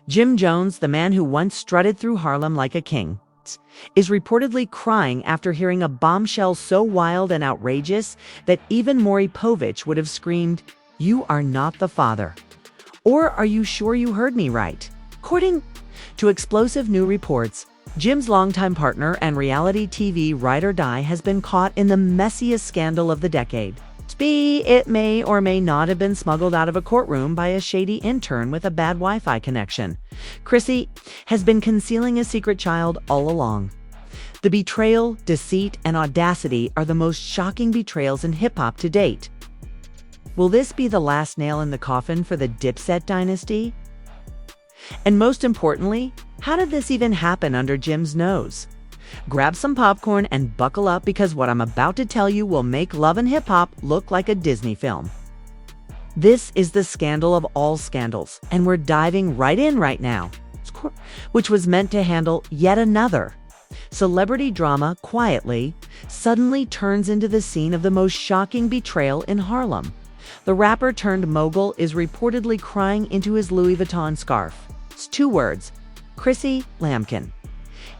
Jim Jones, the man who once strutted through Harlem like a king, is reportedly crying after hearing a bombshell so wild and outrageous that even Maury Povich would have screamed, "You are not the father." Or are you sure you heard me right? According to explosive new reports, Jim's longtime partner and reality TV ride or die has been caught in the messiest scandal of the decade. It may or may not have been smuggled out of a courtroom by a shady intern with a bad Wi-Fi connection. Chrissy has been concealing a secret child all along. The betrayal, deceit, and audacity are the most shocking betrayals in hip-hop to date. Will this be the last nail in the coffin for the Dipset dynasty? And most importantly, how did this even happen under Jim's nose? Grab some popcorn and buckle up, because what I'm about to tell you will make Love and Hip Hop look like a Disney film. This is the scandal of all scandals, and we're diving right in right now, which was meant to handle yet another celebrity drama quietly, suddenly turns into the scene of the most shocking betrayal in Harlem. The rapper turned mogul is reportedly crying into his Louis Vuitton scarf. It's 2 words: Chrissy Lambkin.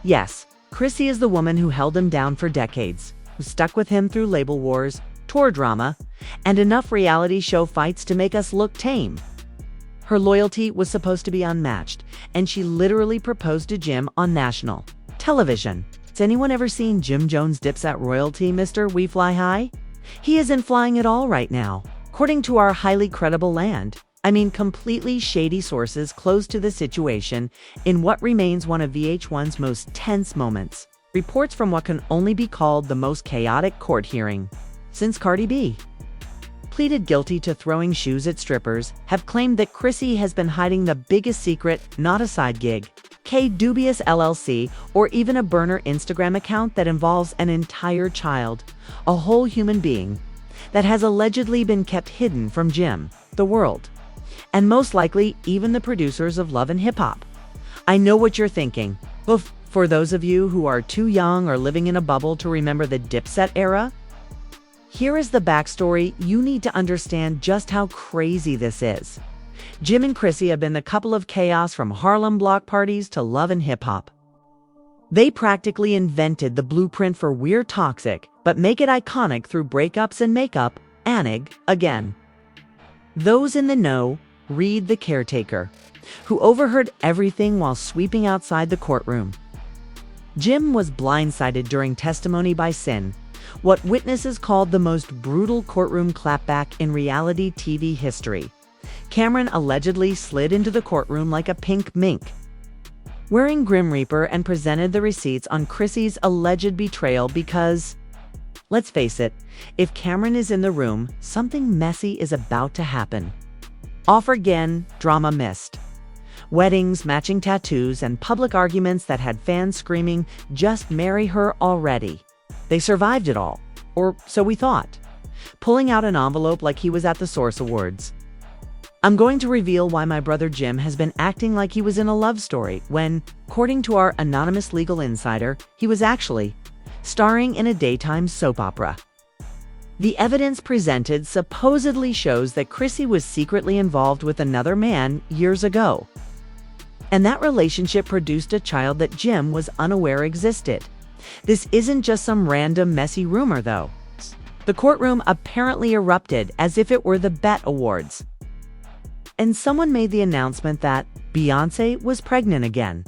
Yes, Chrissy is the woman who held him down for decades, who stuck with him through label wars, tour drama, and enough reality show fights to make us look tame. Her loyalty was supposed to be unmatched, and she literally proposed to Jim on national television. Has anyone ever seen Jim Jones' Dipset royalty, Mr. We Fly High? He isn't flying at all right now, according to our highly credible completely shady sources close to the situation in what remains one of VH1's most tense moments. Reports from what can only be called the most chaotic court hearing since Cardi B pleaded guilty to throwing shoes at strippers have claimed that Chrissy has been hiding the biggest secret, not a side gig, Dubious LLC, or even a burner Instagram account that involves an entire child, a whole human being, that has allegedly been kept hidden from Jim, the world, and most likely even the producers of Love and Hip Hop. I know what you're thinking. Well, for those of you who are too young or living in a bubble to remember the Dipset era, here is the backstory you need to understand just how crazy this is. Jim and Chrissy have been the couple of chaos from Harlem block parties to Love and Hip Hop. They practically invented the blueprint for We're Toxic, but make it iconic through breakups and makeup, Anig, again. Those in the know read The Caretaker, who overheard everything while sweeping outside the courtroom. Jim was blindsided during testimony by Sin, what witnesses called the most brutal courtroom clapback in reality TV history. Cameron allegedly slid into the courtroom like a pink mink, wearing Grim Reaper, and presented the receipts on Chrissy's alleged betrayal because, let's face it, if Cameron is in the room, something messy is about to happen. Off again, drama missed. Weddings, matching tattoos, and public arguments that had fans screaming, "Just marry her already." They survived it all, or so we thought, pulling out an envelope like he was at the Source Awards. I'm going to reveal why my brother Jim has been acting like he was in a love story when, according to our anonymous legal insider, he was actually starring in a daytime soap opera. The evidence presented supposedly shows that Chrissy was secretly involved with another man years ago, and that relationship produced a child that Jim was unaware existed. This isn't just some random messy rumor, though. The courtroom apparently erupted as if it were the BET Awards, and someone made the announcement that Beyoncé was pregnant again.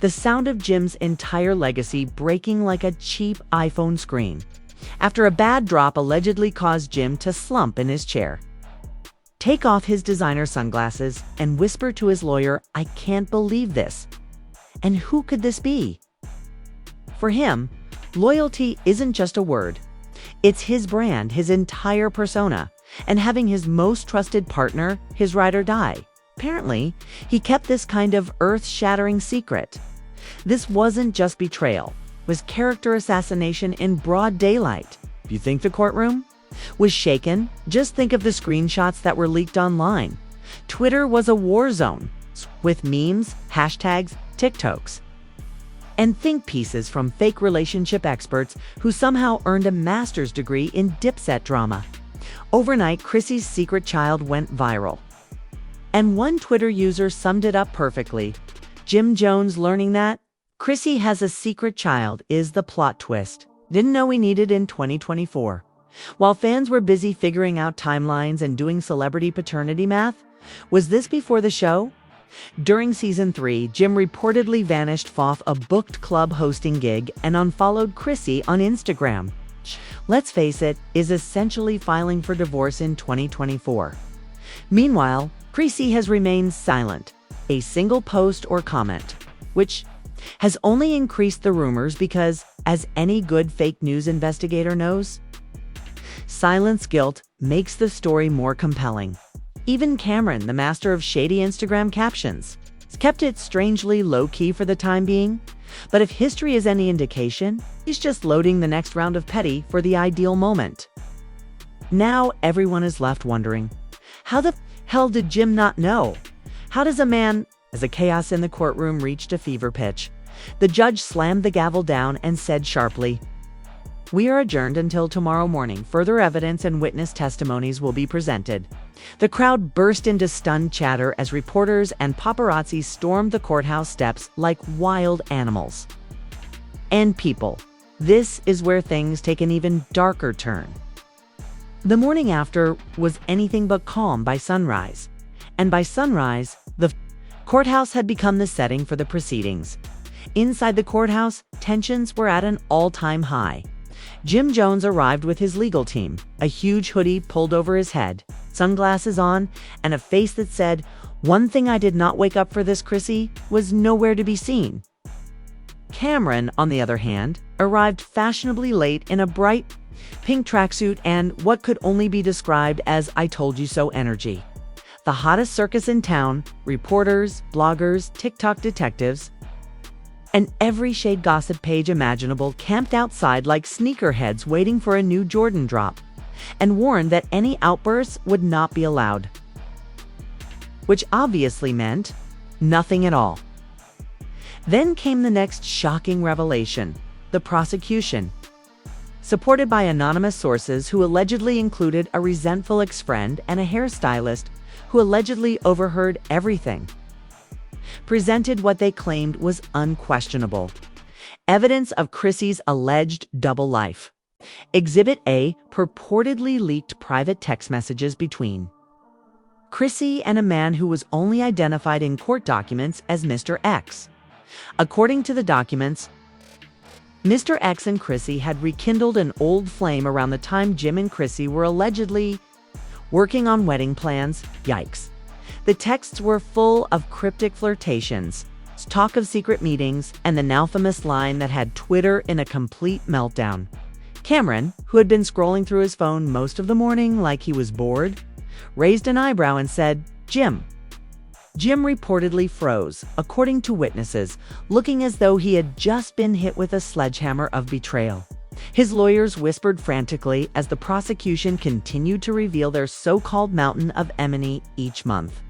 The sound of Jim's entire legacy breaking like a cheap iPhone screen, after a bad drop allegedly caused Jim to slump in his chair, take off his designer sunglasses, and whisper to his lawyer, "I can't believe this." And who could this be? For him, loyalty isn't just a word. It's his brand, his entire persona, and having his most trusted partner, his ride or die. Apparently, he kept this kind of earth-shattering secret. This wasn't just betrayal. It was character assassination in broad daylight. You think the courtroom was shaken? Just think of the screenshots that were leaked online. Twitter was a war zone, with memes, hashtags, TikToks, and think pieces from fake relationship experts who somehow earned a master's degree in Dipset drama. Overnight, Chrissy's secret child went viral. And one Twitter user summed it up perfectly. Jim Jones learning that Chrissy has a secret child is the plot twist. Didn't know we needed in 2024. While fans were busy figuring out timelines and doing celebrity paternity math, was this before the show? During season 3, Jim reportedly vanished off a booked club hosting gig and unfollowed Chrissy on Instagram. Let's face it, is essentially filing for divorce in 2024. Meanwhile, Chrissy has remained silent, a single post or comment, which has only increased the rumors because, as any good fake news investigator knows, silence guilt makes the story more compelling. Even Cameron, the master of shady Instagram captions, kept it strangely low-key for the time being. But if history is any indication, he's just loading the next round of petty for the ideal moment. Now everyone is left wondering, how the hell did Jim not know? How does a man, as the chaos in the courtroom reached a fever pitch, the judge slammed the gavel down and said sharply, "We are adjourned until tomorrow morning. Further evidence and witness testimonies will be presented." The crowd burst into stunned chatter as reporters and paparazzi stormed the courthouse steps like wild animals. And people, this is where things take an even darker turn. The morning after was anything but calm by sunrise. And by sunrise, the courthouse had become the setting for the proceedings. Inside the courthouse, tensions were at an all-time high. Jim Jones arrived with his legal team, a huge hoodie pulled over his head, sunglasses on, and a face that said, "One thing I did not wake up for this, Chrissy," was nowhere to be seen. Cameron, on the other hand, arrived fashionably late in a bright pink tracksuit and what could only be described as "I told you so" energy. The hottest circus in town, reporters, bloggers, TikTok detectives, and every shade gossip page imaginable camped outside like sneakerheads waiting for a new Jordan drop, and warned that any outbursts would not be allowed. Which obviously meant nothing at all. Then came the next shocking revelation: the prosecution, supported by anonymous sources who allegedly included a resentful ex-friend and a hairstylist who allegedly overheard everything, presented what they claimed was unquestionable evidence of Chrissy's alleged double life. Exhibit A purportedly leaked private text messages between Chrissy and a man who was only identified in court documents as Mr. X. According to the documents, Mr. X and Chrissy had rekindled an old flame around the time Jim and Chrissy were allegedly working on wedding plans. Yikes. The texts were full of cryptic flirtations, talk of secret meetings, and the now famous line that had Twitter in a complete meltdown. Cameron, who had been scrolling through his phone most of the morning like he was bored, raised an eyebrow and said, "Jim." Jim reportedly froze, according to witnesses, looking as though he had just been hit with a sledgehammer of betrayal. His lawyers whispered frantically as the prosecution continued to reveal their so-called mountain of enmity each month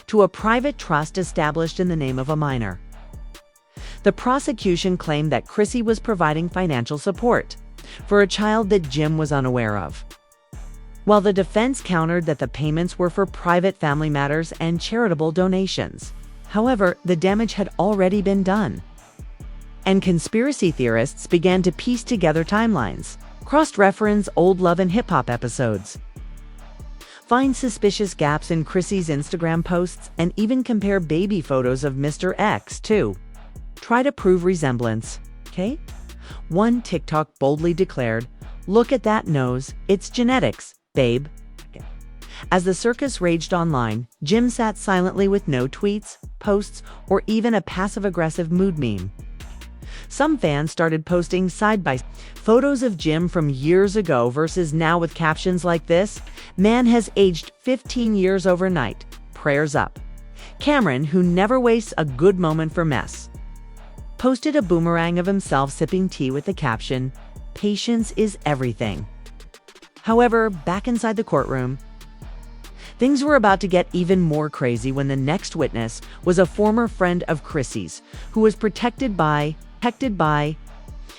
to a private trust established in the name of a minor. The prosecution claimed that Chrissy was providing financial support for a child that Jim was unaware of, while the defense countered that the payments were for private family matters and charitable donations. However, the damage had already been done, and conspiracy theorists began to piece together timelines, cross-reference old Love and Hip Hop episodes, find suspicious gaps in Chrissy's Instagram posts, and even compare baby photos of Mr. X to try to prove resemblance. Okay? One TikTok boldly declared, "Look at that nose, it's genetics, babe." As the circus raged online, Jim sat silently with no tweets, posts, or even a passive-aggressive mood meme. Some fans started posting side-by-side photos of Jim from years ago versus now with captions like this: "Man has aged 15 years overnight. Prayers up." Cameron, who never wastes a good moment for mess, posted a boomerang of himself sipping tea with the caption, "Patience is everything." However, back inside the courtroom, things were about to get even more crazy when the next witness was a former friend of Chrissy's, who was protected by.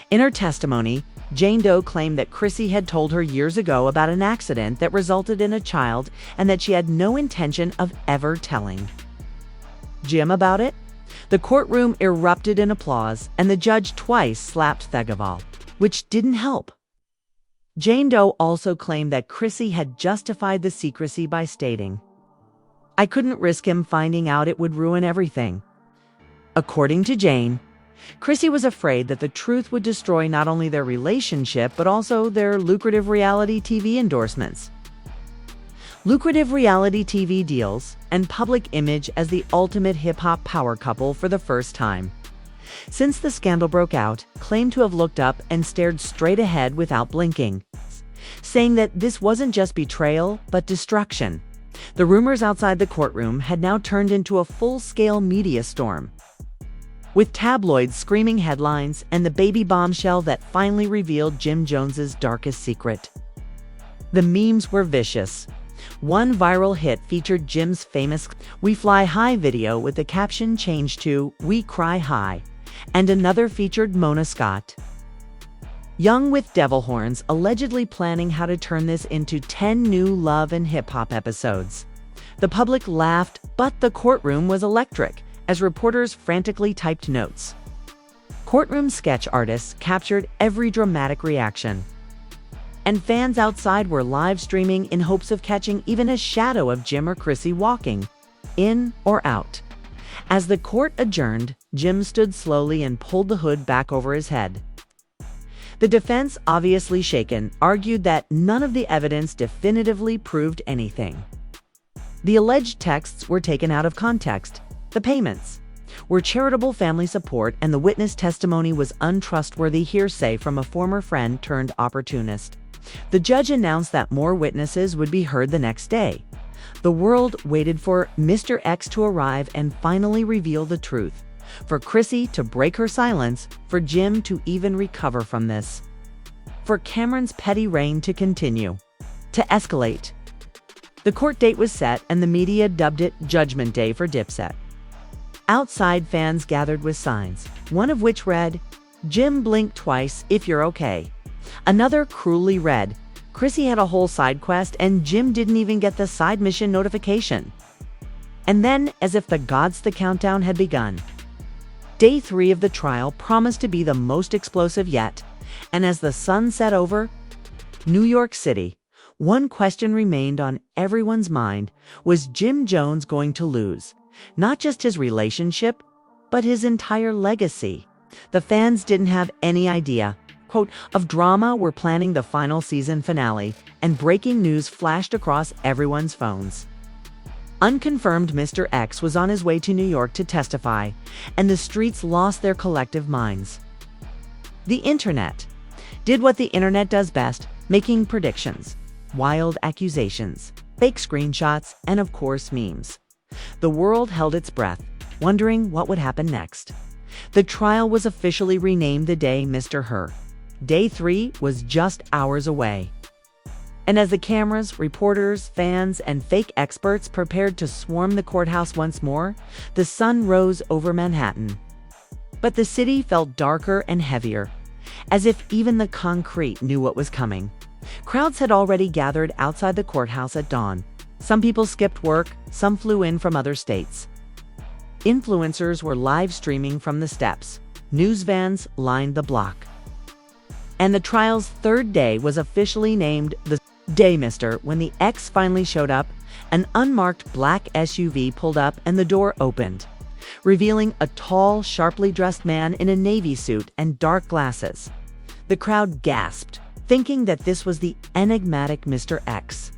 In her testimony, Jane Doe claimed that Chrissy had told her years ago about an accident that resulted in a child and that she had no intention of ever telling Jim about it. The courtroom erupted in applause, and the judge twice slapped Thegaval, which didn't help. Jane Doe also claimed that Chrissy had justified the secrecy by stating, "I couldn't risk him finding out, it would ruin everything." According to Jane, Chrissy was afraid that the truth would destroy not only their relationship, but also their lucrative reality TV endorsements. Lucrative reality TV deals and public image as the ultimate hip-hop power couple for the first time. Since the scandal broke out, claimed to have looked up and stared straight ahead without blinking, saying that this wasn't just betrayal, but destruction. The rumors outside the courtroom had now turned into a full-scale media storm, with tabloids screaming headlines and the baby bombshell that finally revealed Jim Jones's darkest secret. The memes were vicious. One viral hit featured Jim's famous "We Fly High" video with the caption changed to "We Cry High," and another featured Mona Scott, young with devil horns, allegedly planning how to turn this into 10 new love and hip-hop episodes. The public laughed, but the courtroom was electric as reporters frantically typed notes. Courtroom sketch artists captured every dramatic reaction, and fans outside were live streaming in hopes of catching even a shadow of Jim or Chrissy walking in or out. As the court adjourned, Jim stood slowly and pulled the hood back over his head. The defense, obviously shaken, argued that none of the evidence definitively proved anything. The alleged texts were taken out of context. The payments were charitable family support, and the witness testimony was untrustworthy hearsay from a former friend turned opportunist. The judge announced that more witnesses would be heard the next day. The world waited for Mr. X to arrive and finally reveal the truth, for Chrissy to break her silence, for Jim to even recover from this, for Cameron's petty reign to continue, to escalate. The court date was set, and the media dubbed it Judgment Day for Dipset. Outside, fans gathered with signs, one of which read, "Jim, blink twice if you're okay." Another cruelly read, "Chrissy had a whole side quest and Jim didn't even get the side mission notification." And then, as if the countdown had begun. Day 3 of the trial promised to be the most explosive yet, and as the sun set over New York City, one question remained on everyone's mind: was Jim Jones going to lose not just his relationship, but his entire legacy? The fans didn't have any idea, quote, of drama were planning the final season finale, and breaking news flashed across everyone's phones. Unconfirmed Mr. X was on his way to New York to testify, and the streets lost their collective minds. The internet did what the internet does best, making predictions, wild accusations, fake screenshots, and of course memes. The world held its breath, wondering what would happen next. The trial was officially renamed the day Mr. Her. Day 3 was just hours away. And as the cameras, reporters, fans, and fake experts prepared to swarm the courthouse once more, the sun rose over Manhattan. But the city felt darker and heavier, as if even the concrete knew what was coming. Crowds had already gathered outside the courthouse at dawn. Some people skipped work, some flew in from other states. Influencers were live streaming from the steps. News vans lined the block. And the trial's third day was officially named the day Mr. When the X finally showed up, an unmarked black SUV pulled up and the door opened, revealing a tall, sharply dressed man in a navy suit and dark glasses. The crowd gasped, thinking that this was the enigmatic Mr. X.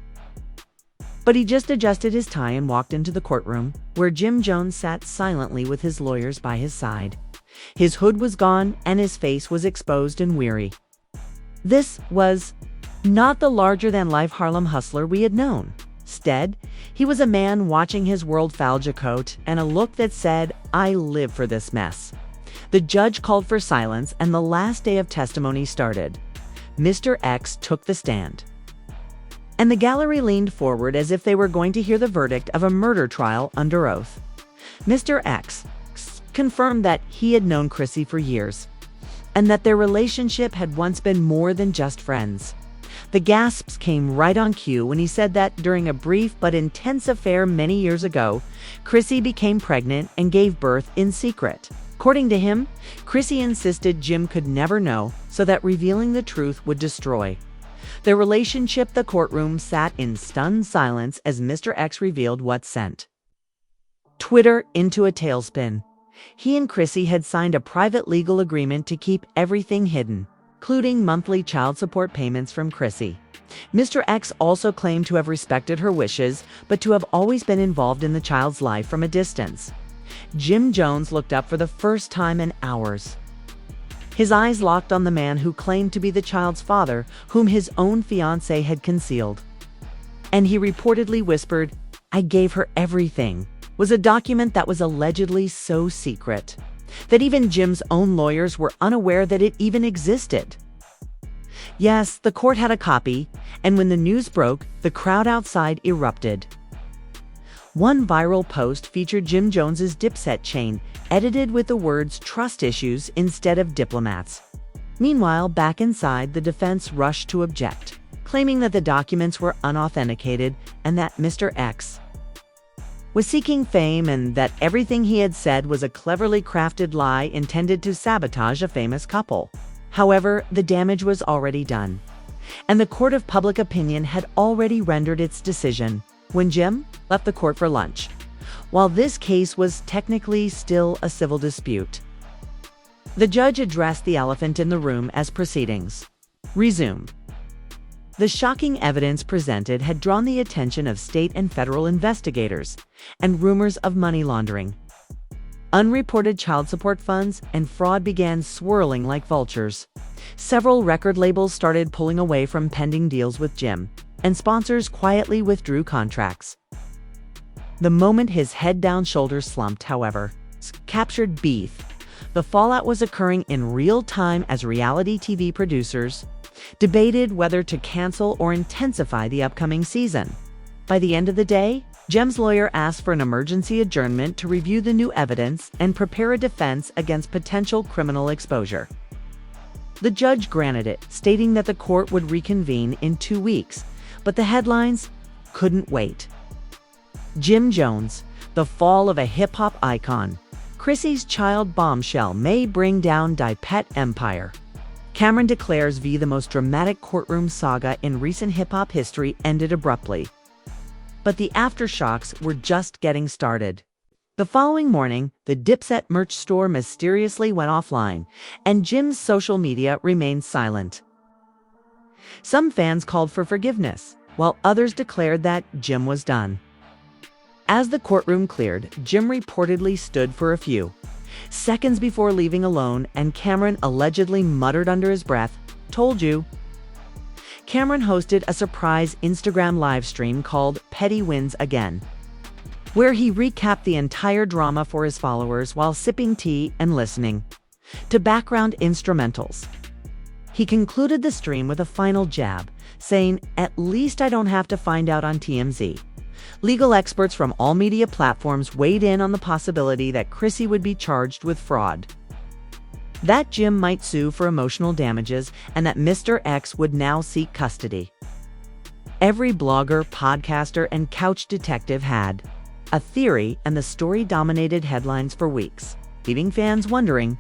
But he just adjusted his tie and walked into the courtroom, where Jim Jones sat silently with his lawyers by his side. His hood was gone and his face was exposed and weary. This was not the larger-than-life Harlem hustler we had known. Instead, he was a man watching his world foulge a coat and a look that said, "I live for this mess." The judge called for silence, and the last day of testimony started. Mr. X took the stand, and the gallery leaned forward as if they were going to hear the verdict of a murder trial under oath. Mr. X confirmed that he had known Chrissy for years, and that their relationship had once been more than just friends. The gasps came right on cue when he said that during a brief but intense affair many years ago, Chrissy became pregnant and gave birth in secret. According to him, Chrissy insisted Jim could never know, so that revealing the truth would destroy their relationship. The courtroom sat in stunned silence as Mr. X revealed what sent Twitter into a tailspin. He and Chrissy had signed a private legal agreement to keep everything hidden, including monthly child support payments from Chrissy. Mr. X also claimed to have respected her wishes, but to have always been involved in the child's life from a distance. Jim Jones looked up for the first time in hours. His eyes locked on the man who claimed to be the child's father, whom his own fiancée had concealed. And he reportedly whispered, "I gave her everything," was a document that was allegedly so secret that even Jim's own lawyers were unaware that it even existed. Yes, the court had a copy, and when the news broke, the crowd outside erupted. One viral post featured Jim Jones's Dipset chain, edited with the words "trust issues" instead of "diplomats." Meanwhile, back inside, the defense rushed to object, claiming that the documents were unauthenticated and that Mr. X was seeking fame and that everything he had said was a cleverly crafted lie intended to sabotage a famous couple. However, the damage was already done, and the court of public opinion had already rendered its decision when Jim left the court for lunch, while this case was technically still a civil dispute. The judge addressed the elephant in the room as proceedings resumed. The shocking evidence presented had drawn the attention of state and federal investigators, and rumors of money laundering, unreported child support funds, and fraud began swirling like vultures. Several record labels started pulling away from pending deals with Jim, and sponsors quietly withdrew contracts. The moment his head-down shoulders slumped, however, captured beef. The fallout was occurring in real time as reality TV producers debated whether to cancel or intensify the upcoming season. By the end of the day, Jim's lawyer asked for an emergency adjournment to review the new evidence and prepare a defense against potential criminal exposure. The judge granted it, stating that the court would reconvene in 2 weeks, but the headlines couldn't wait. Jim Jones, the fall of a hip-hop icon. Chrissy's child bombshell may bring down Dipset empire. Cameron declares the most dramatic courtroom saga in recent hip-hop history ended abruptly. But the aftershocks were just getting started. The following morning, the Dipset merch store mysteriously went offline, and Jim's social media remained silent. Some fans called for forgiveness, while others declared that Jim was done. As the courtroom cleared, Jim reportedly stood for a few seconds before leaving alone, and Cameron allegedly muttered under his breath, "Told you." Cameron hosted a surprise Instagram live stream called Petty Wins Again, where he recapped the entire drama for his followers while sipping tea and listening to background instrumentals. He concluded the stream with a final jab, saying, "At least I don't have to find out on TMZ." Legal experts from all media platforms weighed in on the possibility that Chrissy would be charged with fraud, that Jim might sue for emotional damages, and that Mr. X would now seek custody. Every blogger, podcaster, and couch detective had a theory, and the story dominated headlines for weeks, leaving fans wondering,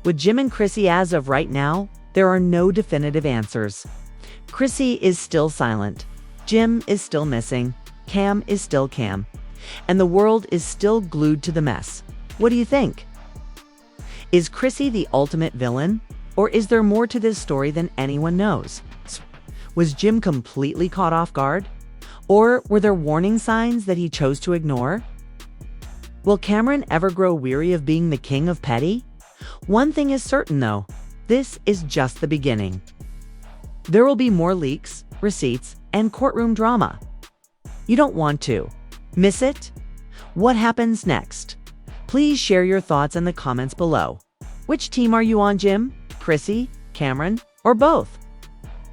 with Jim and Chrissy as of right now, there are no definitive answers. Chrissy is still silent. Jim is still missing. Cam is still Cam. And the world is still glued to the mess. What do you think? Is Chrissy the ultimate villain? Or is there more to this story than anyone knows? Was Jim completely caught off guard? Or were there warning signs that he chose to ignore? Will Cameron ever grow weary of being the king of petty? One thing is certain though, this is just the beginning. There will be more leaks, receipts, and courtroom drama. You don't want to miss it? What happens next? Please share your thoughts in the comments below. Which team are you on, Jim, Chrissy, Cameron, or both?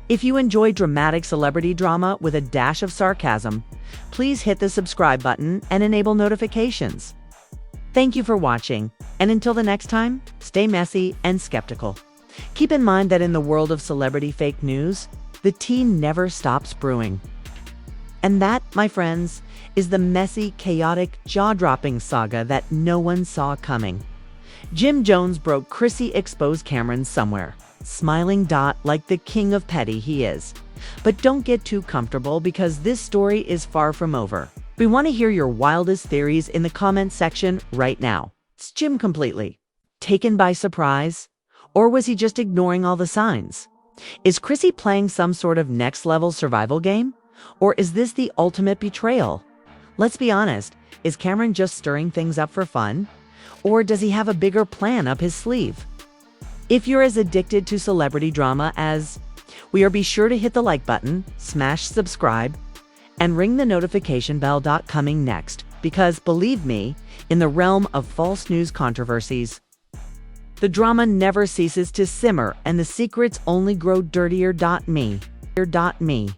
If you enjoy dramatic celebrity drama with a dash of sarcasm, please hit the subscribe button and enable notifications. Thank you for watching, and until the next time, stay messy and skeptical. Keep in mind that in the world of celebrity fake news, the tea never stops brewing. And that, my friends, is the messy, chaotic, jaw-dropping saga that no one saw coming. Jim Jones broke Chrissy exposed Cameron somewhere, smiling like the king of petty he is. But don't get too comfortable because this story is far from over. We want to hear your wildest theories in the comments section right now. Is Jim completely taken by surprise? Or was he just ignoring all the signs? Is Chrissy playing some sort of next-level survival game? Or is this the ultimate betrayal? Let's be honest, is Cameron just stirring things up for fun? Or does he have a bigger plan up his sleeve? If you're as addicted to celebrity drama as we are, be sure to hit the like button, smash subscribe, and ring the notification bell. Coming next, because believe me, in the realm of false news controversies, the drama never ceases to simmer and the secrets only grow dirtier. Me.